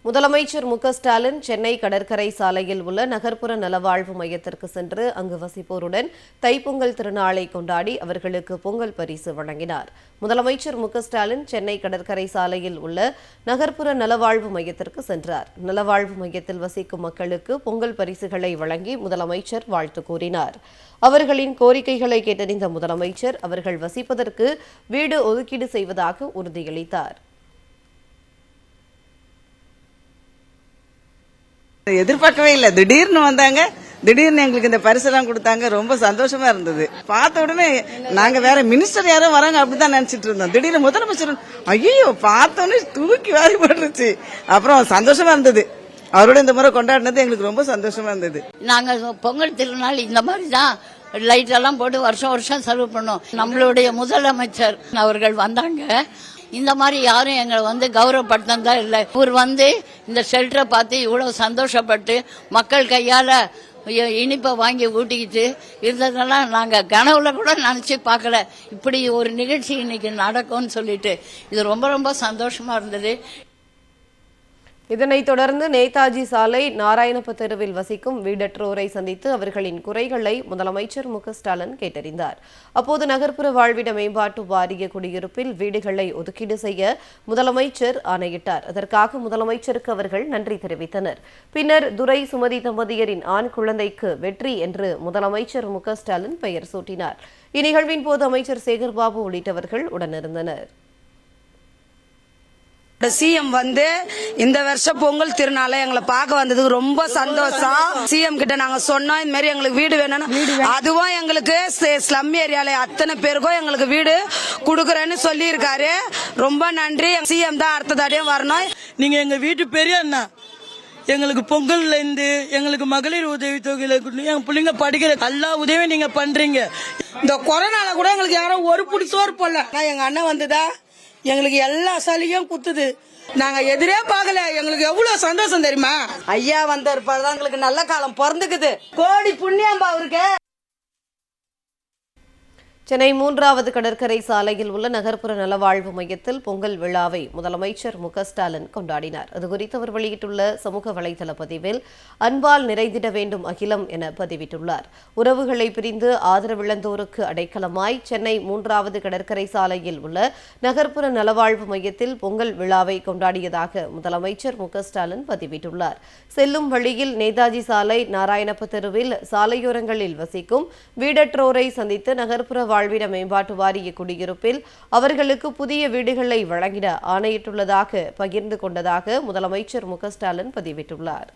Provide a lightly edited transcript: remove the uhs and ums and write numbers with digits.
முதலமைச்சர் ஸ்டாலின் சென்னை கடற்கரை சாலையில் உள்ள நகர்ப்புற நலவாழ்வு மையத்திற்கு சென்று அங்கு வசிப்போருடன் தைப்பொங்கல் திருநாளை கொண்டாடி அவர்களுக்கு பொங்கல் பரிசு வழங்கினார். முதலமைச்சர் ஸ்டாலின் சென்னை கடற்கரை சாலையில் உள்ள நகர்ப்புற நலவாழ்வு மையத்திற்கு சென்றார். நலவாழ்வு மையத்தில் வசிக்கும் மக்களுக்கு பொங்கல் பரிசுகளை வழங்கி முதலமைச்சர் வாழ்த்து கூறினார். அவர்களின் கோரிக்கைகளை கேட்டறிந்த முதலமைச்சர் அவர்கள் வசிப்பதற்கு வீடு ஒதுக்கீடு செய்வதாக உறுதியளித்தார். எதிர்பார்க்கவே இல்லை, திடீர்னு வந்தாங்க, திடீர்னு எங்களுக்கு இந்த பரிசெல்லாம் கொடுத்தாங்க. ரொம்ப சந்தோஷமா இருந்தது. பார்த்த உடனே நாங்க வேற மினிஸ்டர் யாரும் வராங்க அப்படிதான் நினைச்சிட்டு இருந்தோம். திடீர்னு முதலமைச்சர் ஐயோ பார்த்த உடனே தூக்கி வாரி போட்டுருச்சு. அப்புறம் சந்தோஷமா இருந்தது. அவரோட இந்த முறை கொண்டாடினது எங்களுக்கு ரொம்ப சந்தோஷமா இருந்தது. நாங்க பொங்கல் திருநாள் இந்த மாதிரி தான் லைட் எல்லாம் போட்டு வருஷம் வருஷம் செலவு பண்ணோம். நம்மளுடைய முதலமைச்சர் அவர்கள் வந்தாங்க. இந்த மாதிரி யாரும் எங்களை கௌரவப்படுத்ததா இல்லை. இவர் இந்த ஷெல்டரை பார்த்து இவ்வளவு சந்தோஷப்பட்டு மக்கள் கையால இனிப்பை வாங்கி ஊட்டிக்கிட்டு இருந்ததெல்லாம் நாங்க கனவுல கூட நினைச்சு பார்க்கல. இப்படி ஒரு நிகழ்ச்சி இன்னைக்கு நடக்கும்னு சொல்லிட்டு இது ரொம்ப ரொம்ப சந்தோஷமா இருந்தது. இதனைத் தொடர்ந்து நேதாஜி சாலை நாராயணப்ப தெருவில் வசிக்கும் வீடற்றோரை சந்தித்து அவர்களின் குறைகளை முதலமைச்சர் ஸ்டாலின் கேட்டறிந்தார். அப்போது நகர்ப்புற வாழ்விட மேம்பாட்டு வாரிய குடியிருப்பில் வீடுகளை ஒதுக்கீடு செய்ய முதலமைச்சர் ஆணையிட்டார். அதற்காக முதலமைச்சருக்கு அவர்கள் நன்றி தெரிவித்தனர். பின்னர் துரை சுமதி தம்பதியரின் ஆண் குழந்தைக்கு வெற்றி என்று முதலமைச்சர் ஸ்டாலின் பெயர் சூட்டினார். இந்நிகழ்வின் போது அமைச்சர் சேகர்பாபு உள்ளிட்டவர்கள் உடனிருந்தனர். சிஎம் இந்த வருஷம் பொங்கல் திருநாளை எங்களை பார்க்க வந்ததுக்கு ரொம்ப சந்தோஷம். சிஎம் கிட்ட நாங்க சொன்னோம் இந்த மாதிரி எங்களுக்கு வீடு வேணும்னு. அதுவும் எங்களுக்கு ஸ்லம் ஏரியால அத்தனை பேருக்கும் எங்களுக்கு வீடு கொடுக்கறேன்னு சொல்லி இருக்காரு. ரொம்ப நன்றி. சிஎம் தான் அடுத்த தடையும் வரணும். நீங்க எங்க வீட்டு பெரிய அண்ணா, எங்களுக்கு பொங்கல்ல இருந்து எங்களுக்கு மகளிர் உதவி தொகையில எங்க பிள்ளைங்க படிக்கிற எல்லா உதவியும் நீங்க பண்றீங்க. இந்த கொரோனால கூட எங்களுக்கு யாரும் ஒரு புடி சோறு போடல. எங்க அண்ணன் வந்ததா எங்களுக்கு எல்லா சலுகையும் குத்துது. நாங்க எதிரே பார்க்கல. எங்களுக்கு எவ்வளவு சந்தோஷம் தெரியுமா? ஐயா வந்த இருப்பாரு எங்களுக்கு நல்ல காலம் பிறந்துக்குது. கோடி புண்ணியம்பா அவருக்கு. சென்னை 3வது கடற்கரை சாலையில் உள்ள நகர்ப்புற நலவாழ்வு மையத்தில் பொங்கல் விழாவை முதலமைச்சர் ஸ்டாலின் கொண்டாடினார். அதுகுறித்து அவர் வெளியிட்டுள்ள சமூக வலைதள பதிவில் அன்பால் நிறைந்திட வேண்டும் அகிலம் என பதிவிட்டுள்ளார். உறவுகளை பிரிந்து ஆதரவிழந்தோருக்கு அடைக்கலமாய் சென்னை 3வது கடற்கரை சாலையில் உள்ள நகர்ப்புற நலவாழ்வு மையத்தில் பொங்கல் விழாவை கொண்டாடியதாக முதலமைச்சர் ஸ்டாலின் பதிவிட்டுள்ளார். செல்லும் வழியில் நேதாஜி சாலை நாராயணப்ப தெருவில் சாலையோரங்களில் வசிக்கும் வீடற்றோரை சந்தித்து நகர்ப்புற வாழ்விட மேம்பாட்டு வாரிய குடியிருப்பில் அவர்களுக்கு புதிய வீடுகளை வழங்கிட ஆணையிட்டுள்ளதாக பகிர்ந்து கொண்டதாக முதலமைச்சர் ஸ்டாலின் பதிவிட்டுள்ளார்.